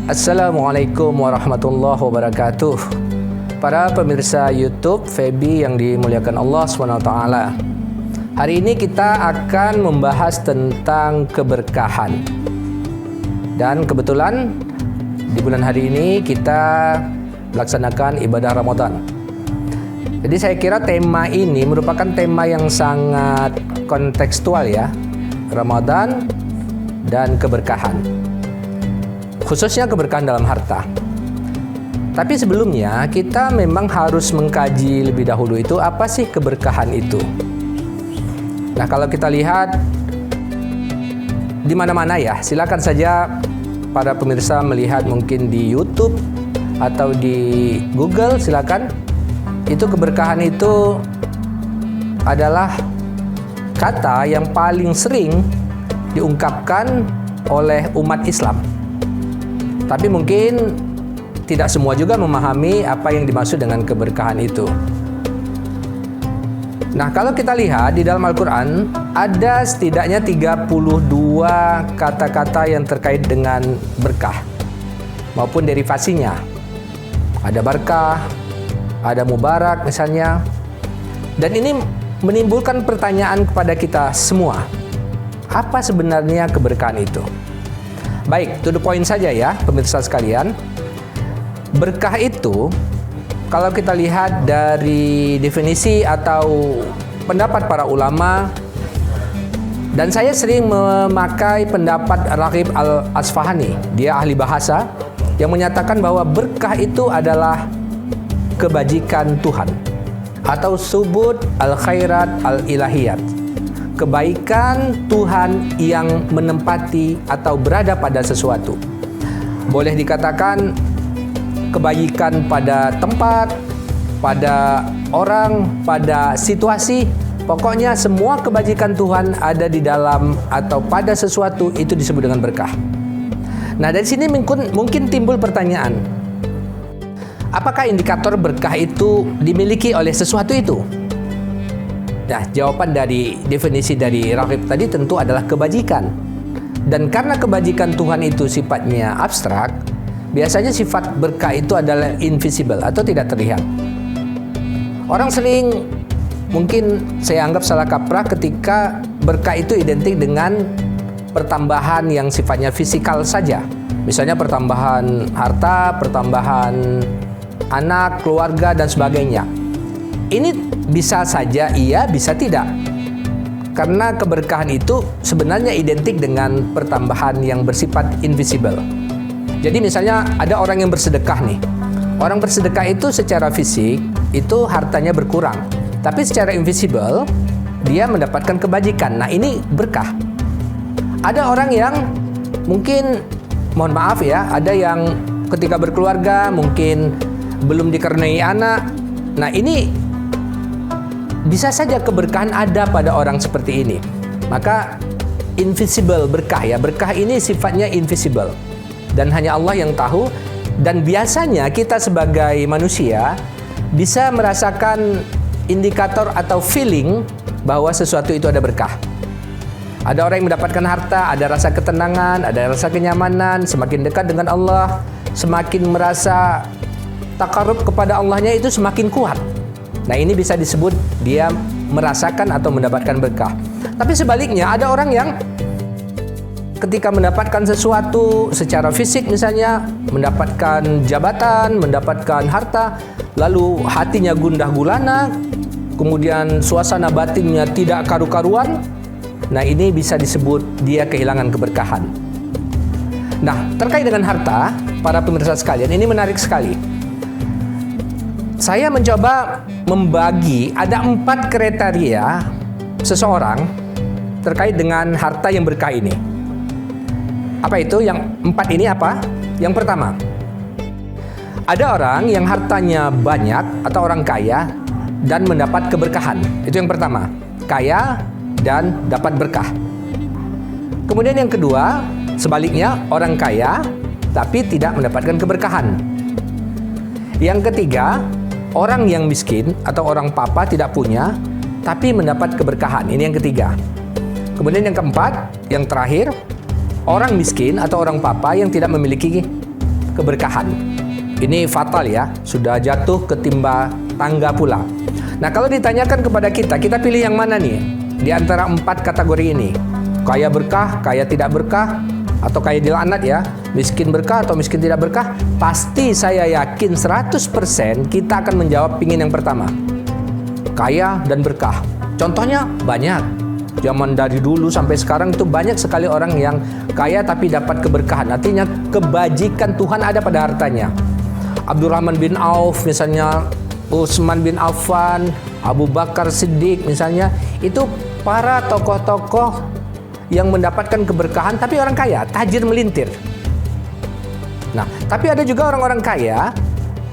Assalamualaikum warahmatullahi wabarakatuh. Para pemirsa YouTube Febi yang dimuliakan Allah SWT. Hari ini kita akan membahas tentang keberkahan. Dan kebetulan di bulan hari ini kita melaksanakan ibadah Ramadan. Jadi saya kira tema ini merupakan tema yang sangat kontekstual ya. Ramadan dan keberkahan. Khususnya keberkahan dalam harta. Tapi sebelumnya kita memang harus mengkaji lebih dahulu itu apa sih keberkahan itu. Nah, kalau kita lihat di mana-mana ya, silakan saja para pemirsa melihat mungkin di YouTube atau di Google, silakan. Itu keberkahan itu adalah kata yang paling sering diungkapkan oleh umat Islam. Tapi mungkin tidak semua juga memahami apa yang dimaksud dengan keberkahan itu. Nah, kalau kita lihat di dalam Al-Quran, ada setidaknya 32 kata-kata yang terkait dengan berkah maupun derivasinya. Ada barakah, ada mubarak misalnya. Dan ini menimbulkan pertanyaan kepada kita semua. Apa sebenarnya keberkahan itu? Baik, to the point saja ya, pemirsa sekalian. Berkah itu, kalau kita lihat dari definisi atau pendapat para ulama, dan saya sering memakai pendapat Raghib Al-Asfahani, dia ahli bahasa, yang menyatakan bahwa berkah itu adalah kebajikan Tuhan, atau subut al-khairat al-ilahiyat. Kebaikan Tuhan yang menempati atau berada pada sesuatu. Boleh dikatakan kebaikan pada tempat, pada orang, pada situasi. Pokoknya semua kebajikan Tuhan ada di dalam atau pada sesuatu itu disebut dengan berkah. Nah, dari sini mungkin timbul pertanyaan. Apakah indikator berkah itu dimiliki oleh sesuatu itu? Nah, jawaban dari definisi dari Raghib tadi tentu adalah kebajikan. Dan karena kebajikan Tuhan itu sifatnya abstrak, biasanya sifat berkah itu adalah invisible atau tidak terlihat. Orang sering mungkin saya anggap salah kaprah ketika berkah itu identik dengan pertambahan yang sifatnya fisikal saja. Misalnya pertambahan harta, pertambahan anak, keluarga, dan sebagainya. Ini bisa saja iya, bisa tidak. Karena keberkahan itu sebenarnya identik dengan pertambahan yang bersifat invisible. Jadi misalnya ada orang yang bersedekah nih. Orang bersedekah itu secara fisik itu hartanya berkurang. Tapi secara invisible dia mendapatkan kebajikan. Nah, ini berkah. Ada orang yang mungkin, mohon maaf ya, ada yang ketika berkeluarga mungkin belum dikaruniai anak. Nah, ini bisa saja keberkahan ada pada orang seperti ini. Maka invisible berkah ya. Berkah ini sifatnya invisible. Dan hanya Allah yang tahu. Dan biasanya kita sebagai manusia bisa merasakan indikator atau feeling bahwa sesuatu itu ada berkah. Ada orang yang mendapatkan harta, ada rasa ketenangan, ada rasa kenyamanan, semakin dekat dengan Allah, semakin merasa takarub kepada Allahnya itu semakin kuat. Nah, ini bisa disebut dia merasakan atau mendapatkan berkah. Tapi sebaliknya ada orang yang ketika mendapatkan sesuatu secara fisik misalnya, mendapatkan jabatan, mendapatkan harta, lalu hatinya gundah gulana, kemudian suasana batinnya tidak karu-karuan. Nah, ini bisa disebut dia kehilangan keberkahan. Nah, terkait dengan harta, para pemirsa sekalian, ini menarik sekali. Saya mencoba membagi ada 4 kriteria seseorang terkait dengan harta yang berkah ini. Apa itu? Yang 4 ini apa? Yang pertama, ada orang yang hartanya banyak atau orang kaya dan mendapat keberkahan. Itu yang pertama, kaya dan dapat berkah. Kemudian yang kedua, sebaliknya, orang kaya tapi tidak mendapatkan keberkahan. Yang ketiga, orang yang miskin atau orang papa tidak punya tapi mendapat keberkahan. Ini yang ketiga. Kemudian yang keempat, yang terakhir, orang miskin atau orang papa yang tidak memiliki keberkahan. Ini fatal ya, sudah jatuh ketimpa tangga pula. Nah, kalau ditanyakan kepada kita, kita pilih yang mana nih di antara 4 kategori ini? Kaya berkah, kaya tidak berkah, atau kaya dilaknat ya, miskin berkah atau miskin tidak berkah? Pasti saya yakin 100% kita akan menjawab pingin yang pertama, kaya dan berkah. Contohnya banyak. Zaman dari dulu sampai sekarang itu banyak sekali orang yang kaya tapi dapat keberkahan. Artinya kebajikan Tuhan ada pada hartanya. Abdurrahman bin Auf misalnya, Utsman bin Affan, Abu Bakar Siddiq misalnya, itu para tokoh-tokoh yang mendapatkan keberkahan tapi orang kaya, tajir melintir. Nah, tapi ada juga orang-orang kaya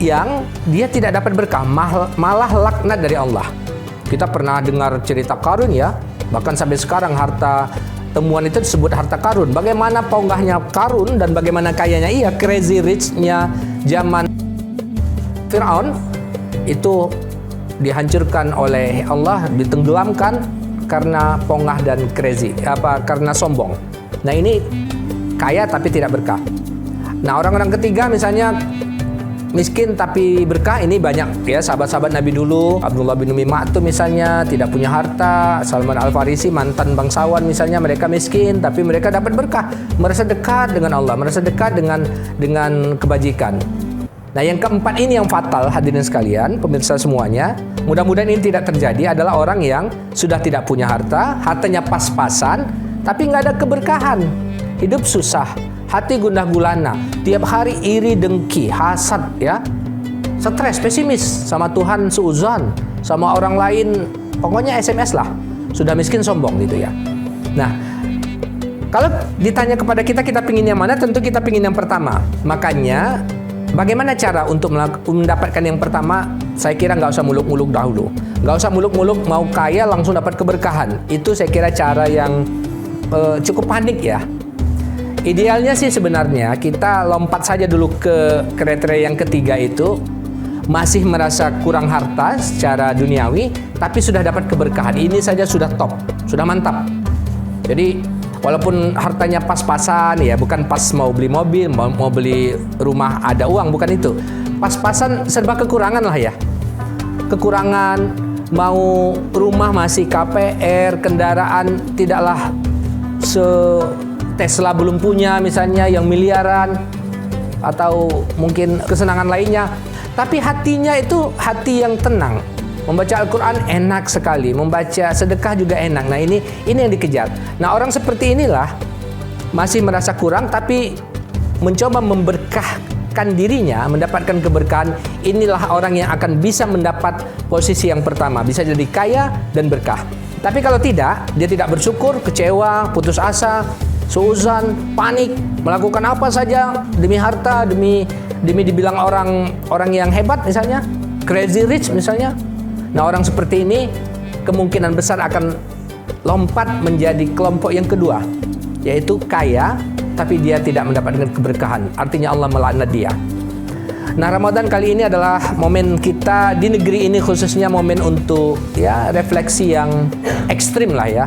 yang dia tidak dapat berkah, malah laknat dari Allah. Kita pernah dengar cerita Qarun ya, bahkan sampai sekarang harta temuan itu disebut harta Qarun. Bagaimana ponggahnya Qarun dan bagaimana kayanya ia, crazy rich-nya zaman Fir'aun itu dihancurkan oleh Allah, ditenggelamkan karena pongah dan crazy, karena sombong. Nah, ini kaya tapi tidak berkah. Nah, orang-orang ketiga misalnya miskin tapi berkah, ini banyak ya, sahabat-sahabat Nabi dulu. Abdullah bin Umi Maktum misalnya tidak punya harta, Salman Al-Farisi mantan bangsawan misalnya, mereka miskin tapi mereka dapat berkah, merasa dekat dengan Allah, merasa dekat dengan kebajikan. Nah, yang keempat ini yang fatal, hadirin sekalian, pemirsa semuanya. Mudah-mudahan ini tidak terjadi, adalah orang yang sudah tidak punya harta, hartanya pas-pasan, tapi nggak ada keberkahan. Hidup susah, hati gundah gulana, tiap hari iri, dengki, hasad ya, stres, pesimis, sama Tuhan suuzon, sama orang lain, pokoknya SMS lah. Sudah miskin sombong gitu ya. Nah, kalau ditanya kepada kita, kita pingin yang mana? Tentu kita pingin yang pertama. Makanya bagaimana cara untuk mendapatkan yang pertama? Saya kira nggak usah muluk-muluk dahulu. Nggak usah muluk-muluk mau kaya langsung dapat keberkahan. Itu saya kira cara yang cukup panik ya. Idealnya sih sebenarnya kita lompat saja dulu ke kriteria yang ketiga itu. Masih merasa kurang harta secara duniawi, tapi sudah dapat keberkahan. Ini saja sudah top, sudah mantap. Jadi walaupun hartanya pas-pasan ya, bukan pas mau beli mobil, mau beli rumah ada uang, bukan itu. Pas-pasan, serba kekurangan lah ya. Kekurangan, mau rumah masih KPR, kendaraan tidaklah Tesla belum punya misalnya yang miliaran, atau mungkin kesenangan lainnya. Tapi hatinya itu hati yang tenang. Membaca Al-Quran enak sekali, membaca sedekah juga enak. Nah, ini yang dikejar. Nah, orang seperti inilah masih merasa kurang tapi mencoba memberkahkan dirinya, mendapatkan keberkahan. Inilah orang yang akan bisa mendapat posisi yang pertama, bisa jadi kaya dan berkah. Tapi kalau tidak, dia tidak bersyukur, kecewa, putus asa, suuzan, panik, melakukan apa saja demi harta, demi dibilang orang yang hebat misalnya, crazy rich misalnya. Nah, orang seperti ini kemungkinan besar akan lompat menjadi kelompok yang kedua, yaitu kaya tapi dia tidak mendapatkan keberkahan. Artinya Allah melaknat dia. Nah, Ramadan kali ini adalah momen kita di negeri ini, khususnya momen untuk ya refleksi yang ekstrim lah ya.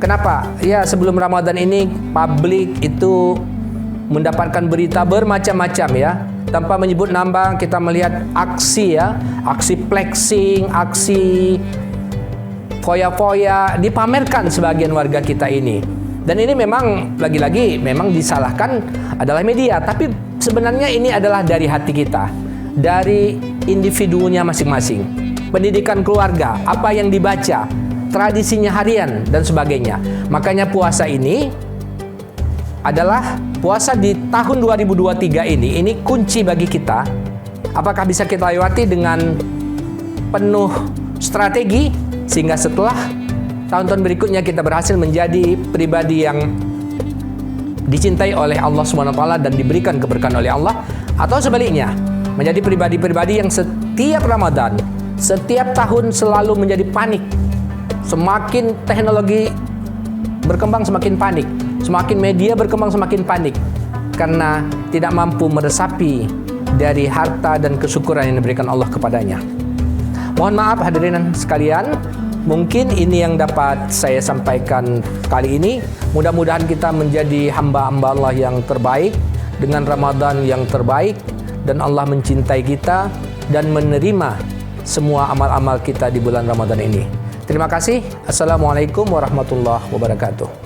Kenapa? Ya, sebelum Ramadan ini publik itu mendapatkan berita bermacam-macam ya. Tanpa menyebut nama, kita melihat aksi ya, aksi flexing, aksi foya-foya dipamerkan sebagian warga kita ini. Dan ini memang lagi-lagi memang disalahkan adalah media, tapi sebenarnya ini adalah dari hati kita, dari individunya masing-masing. Pendidikan keluarga, apa yang dibaca, tradisinya harian dan sebagainya. Makanya puasa ini adalah puasa di tahun 2023 ini kunci bagi kita. Apakah bisa kita lewati dengan penuh strategi sehingga setelah tahun-tahun berikutnya kita berhasil menjadi pribadi yang dicintai oleh Allah SWT dan diberikan keberkahan oleh Allah, atau sebaliknya menjadi pribadi-pribadi yang setiap Ramadan, setiap tahun selalu menjadi panik. Semakin teknologi berkembang semakin panik, semakin media berkembang semakin panik, karena tidak mampu meresapi dari harta dan kesyukuran yang diberikan Allah kepadanya. Mohon maaf hadirin sekalian, mungkin ini yang dapat saya sampaikan kali ini. Mudah-mudahan kita menjadi hamba-hamba Allah yang terbaik dengan Ramadan yang terbaik, dan Allah mencintai kita dan menerima semua amal-amal kita di bulan Ramadan ini. Terima kasih. Assalamualaikum warahmatullahi wabarakatuh.